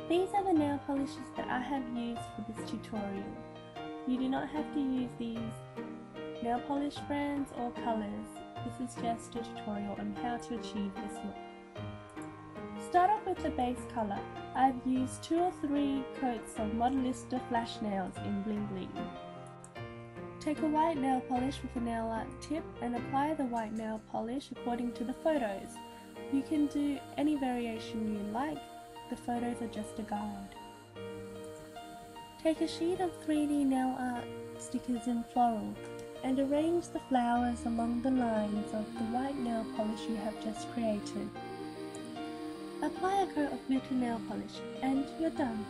These are the nail polishes that I have used for this tutorial. You do not have to use these nail polish brands or colours. This is just a tutorial on how to achieve this look. Start off with the base colour. I've used 2 or 3 coats of Modelista Flash Nails in Bling Bling. Take a white nail polish with a nail art tip and apply the white nail polish according to the photos. You can do any variation you like, the photos are just a guide. Take a sheet of 3D nail art stickers in floral and arrange the flowers along the lines of the white nail polish you have just created. Apply a coat of glitter nail polish and you're done.